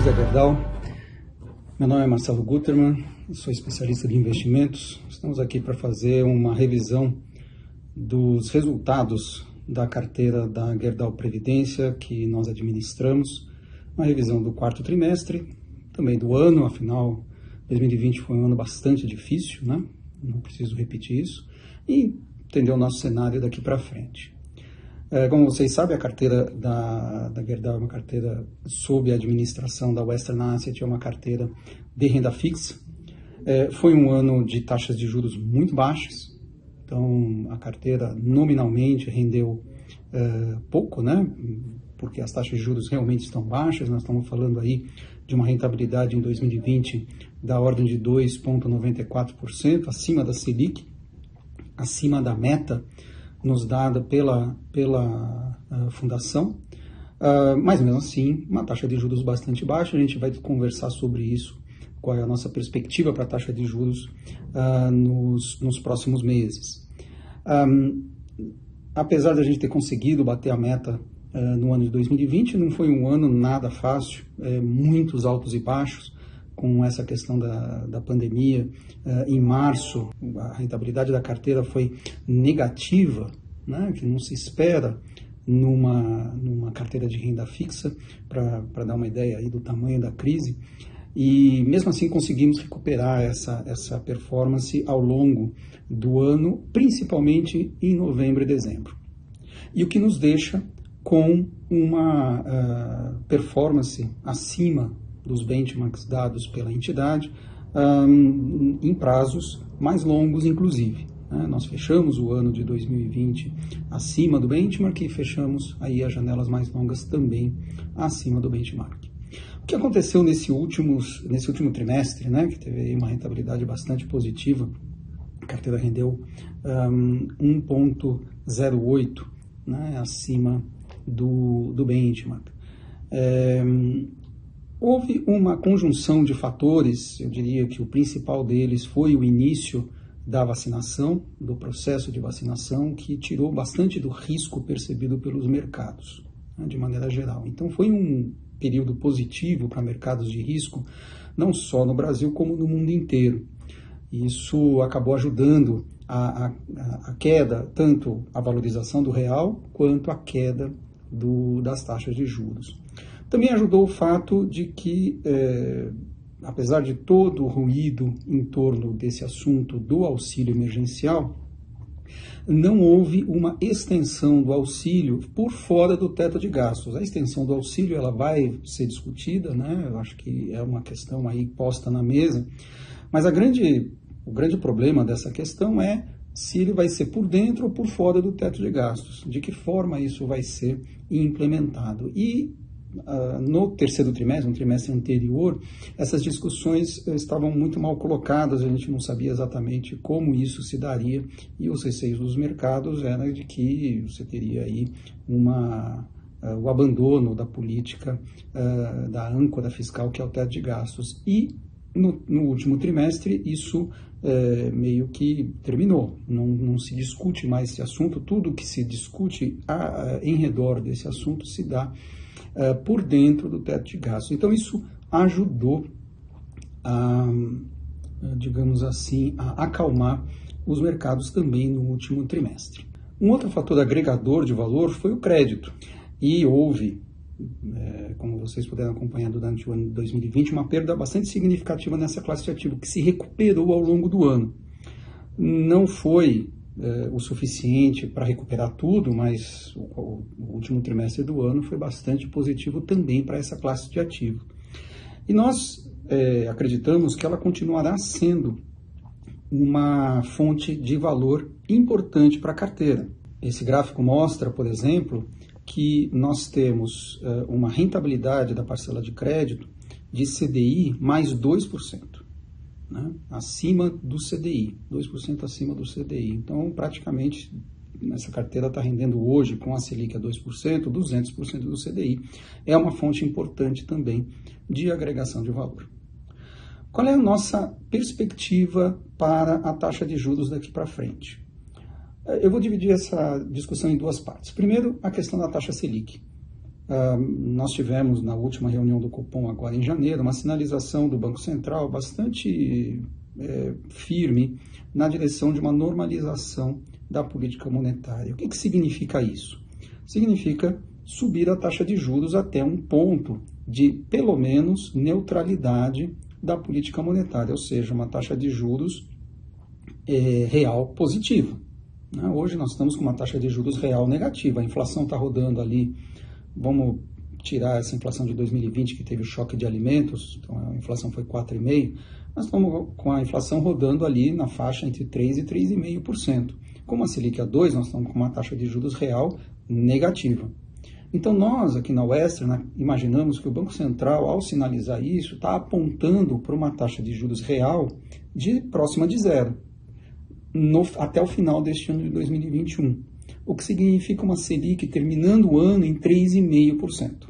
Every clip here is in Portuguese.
da Gerdau. Meu nome é Marcelo Guterman, sou especialista de investimentos. Estamos aqui para fazer uma revisão dos resultados da carteira da Gerdau Previdência que nós administramos, uma revisão do quarto trimestre, também do ano, afinal 2020 foi um ano bastante difícil, né? Não preciso repetir isso, e entender o nosso cenário daqui para frente. Como vocês sabem, a carteira da Gerdau é uma carteira sob a administração da Western Asset, é uma carteira de renda fixa. Foi um ano de taxas de juros muito baixas, então a carteira nominalmente rendeu pouco, né? Porque as taxas de juros realmente estão baixas. Nós estamos falando aí de uma rentabilidade em 2020 da ordem de 2,94%, acima da Selic, acima da meta nos dada pela fundação, mas mesmo assim uma taxa de juros bastante baixa. A gente vai conversar sobre isso, qual é a nossa perspectiva para a taxa de juros nos próximos meses. Apesar de a gente ter conseguido bater a meta no ano de 2020, não foi um ano nada fácil, muitos altos e baixos, com essa questão da pandemia. Em março, a rentabilidade da carteira foi negativa, né, que não se espera numa carteira de renda fixa, para dar uma ideia aí do tamanho da crise. E mesmo assim conseguimos recuperar essa performance ao longo do ano, principalmente em novembro e dezembro. E o que nos deixa com uma performance acima dos benchmarks dados pela entidade, em prazos mais longos, inclusive. Nós fechamos o ano de 2020 acima do benchmark e fechamos aí as janelas mais longas também acima do benchmark. O que aconteceu nesse último trimestre, né, que teve aí uma rentabilidade bastante positiva, a carteira rendeu 1,08, né, acima do benchmark. Houve uma conjunção de fatores. Eu diria que o principal deles foi o início da vacinação, do processo de vacinação, que tirou bastante do risco percebido pelos mercados, né, de maneira geral. Então foi um período positivo para mercados de risco, não só no Brasil, como no mundo inteiro. Isso acabou ajudando a queda, tanto a valorização do real, quanto a queda das taxas de juros. Também ajudou o fato de que, apesar de todo o ruído em torno desse assunto do auxílio emergencial, não houve uma extensão do auxílio por fora do teto de gastos. A extensão do auxílio ela vai ser discutida, né? Eu acho que é uma questão aí posta na mesa, mas o grande problema dessa questão é se ele vai ser por dentro ou por fora do teto de gastos, de que forma isso vai ser implementado. E no terceiro trimestre, no trimestre anterior, essas discussões estavam muito mal colocadas, a gente não sabia exatamente como isso se daria, e os receios dos mercados eram de que você teria aí o abandono da política da âncora fiscal, que é o teto de gastos. E no último trimestre isso meio que terminou, não se discute mais esse assunto. Tudo que se discute em redor desse assunto se dá por dentro do teto de gastos. Então isso ajudou digamos assim, a acalmar os mercados também no último trimestre. Um outro fator agregador de valor foi o crédito, e houve, como vocês puderam acompanhar durante o ano de 2020, uma perda bastante significativa nessa classe de ativo, que se recuperou ao longo do ano. Não foi o suficiente para recuperar tudo, mas o último trimestre do ano foi bastante positivo também para essa classe de ativo. E nós acreditamos que ela continuará sendo uma fonte de valor importante para a carteira. Esse gráfico mostra, por exemplo, que nós temos uma rentabilidade da parcela de crédito de CDI mais 2%. Né, acima do CDI, 2% acima do CDI. Então, praticamente, essa carteira está rendendo hoje, com a Selic a 2%, 200% do CDI. É uma fonte importante também de agregação de valor. Qual é a nossa perspectiva para a taxa de juros daqui para frente? Eu vou dividir essa discussão em duas partes. Primeiro, a questão da taxa Selic. Nós tivemos na última reunião do Copom, agora em janeiro, uma sinalização do Banco Central bastante firme na direção de uma normalização da política monetária. O que significa isso? Significa subir a taxa de juros até um ponto de, pelo menos, neutralidade da política monetária, ou seja, uma taxa de juros real positiva. Hoje nós estamos com uma taxa de juros real negativa, a inflação está rodando ali, vamos tirar essa inflação de 2020 que teve o choque de alimentos, então a inflação foi 4,5%, nós estamos com a inflação rodando ali na faixa entre 3% e 3,5%. Com a Selic a 2, nós estamos com uma taxa de juros real negativa. Então nós aqui na Western imaginamos que o Banco Central, ao sinalizar isso, está apontando para uma taxa de juros real próxima de zero, até o final deste ano de 2021, o que significa uma Selic terminando o ano em 3,5%.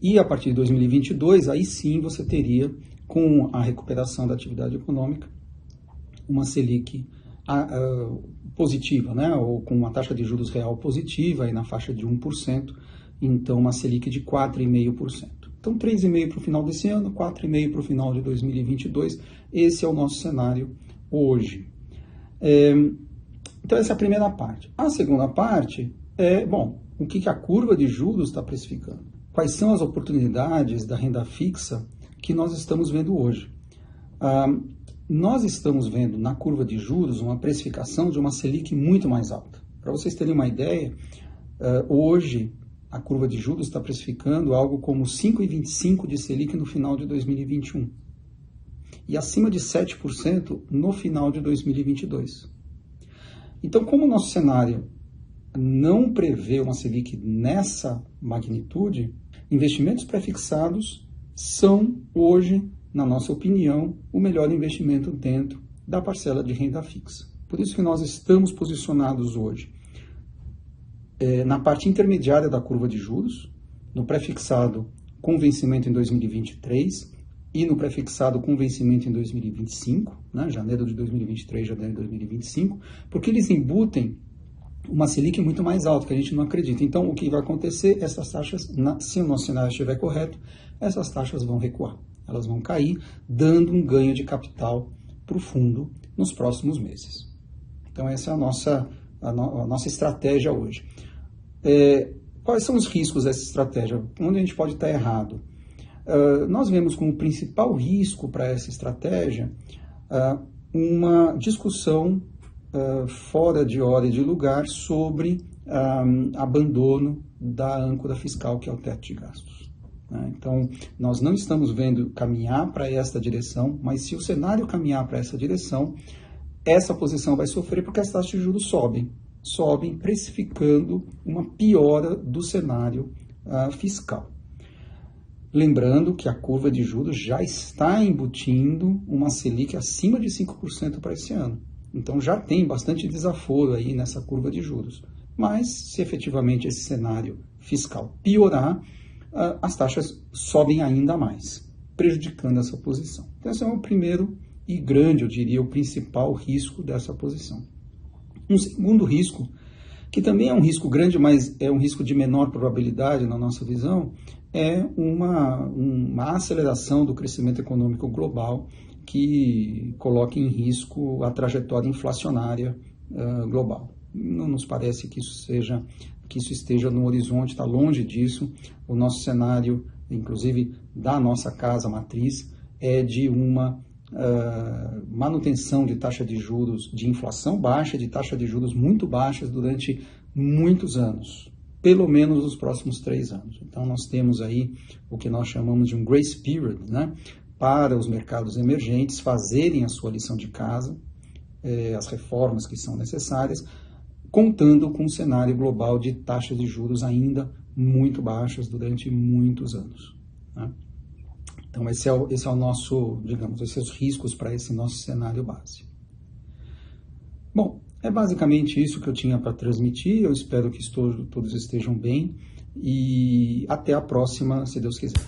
E a partir de 2022, aí sim você teria, com a recuperação da atividade econômica, uma Selic positiva, ou com uma taxa de juros real positiva, aí na faixa de 1%, então uma Selic de 4,5%. Então 3,5% para o final desse ano, 4,5% para o final de 2022, esse é o nosso cenário hoje. Então essa é a primeira parte. A segunda parte é, o que a curva de juros está precificando? Quais são as oportunidades da renda fixa que nós estamos vendo hoje? Nós estamos vendo na curva de juros uma precificação de uma Selic muito mais alta. Para vocês terem uma ideia, hoje a curva de juros está precificando algo como 5,25% de Selic no final de 2021 e acima de 7% no final de 2022. Então, como o nosso cenário não prevê uma Selic nessa magnitude, investimentos pré-fixados são hoje, na nossa opinião, o melhor investimento dentro da parcela de renda fixa. Por isso que nós estamos posicionados hoje na parte intermediária da curva de juros, no pré-fixado com vencimento em 2023 e no pré-fixado com vencimento em 2025, janeiro de 2023, janeiro de 2025, porque eles embutem uma Selic muito mais alta, que a gente não acredita. Então, o que vai acontecer? Essas taxas, se o nosso cenário estiver correto, essas taxas vão recuar. Elas vão cair, dando um ganho de capital para o fundo nos próximos meses. Então, essa é a nossa estratégia hoje. Quais são os riscos dessa estratégia? Onde a gente pode estar errado? Nós vemos como principal risco para essa estratégia uma discussão fora de hora e de lugar sobre abandono da âncora fiscal, que é o teto de gastos. Então, nós não estamos vendo caminhar para esta direção, mas se o cenário caminhar para essa direção, essa posição vai sofrer porque as taxas de juros sobem precificando uma piora do cenário fiscal. Lembrando que a curva de juros já está embutindo uma Selic acima de 5% para esse ano. Então já tem bastante desaforo aí nessa curva de juros. Mas se efetivamente esse cenário fiscal piorar, as taxas sobem ainda mais, prejudicando essa posição. Então esse é o primeiro e grande, eu diria, o principal risco dessa posição. Um segundo risco, que também é um risco grande, mas é um risco de menor probabilidade na nossa visão, é uma aceleração do crescimento econômico global que coloca em risco a trajetória inflacionária global. Não nos parece que isso esteja no horizonte, está longe disso. O nosso cenário, inclusive da nossa casa matriz, é de uma manutenção de taxa de juros, de inflação baixa, de taxa de juros muito baixas durante muitos anos, pelo menos nos próximos 3 anos. Então nós temos aí o que nós chamamos de um grace period, para os mercados emergentes fazerem a sua lição de casa, as reformas que são necessárias, contando com um cenário global de taxas de juros ainda muito baixas durante muitos anos. Então esse é o nosso, digamos, esses são os riscos para esse nosso cenário base. Bom, é basicamente isso que eu tinha para transmitir. Eu espero que todos estejam bem e até a próxima, se Deus quiser.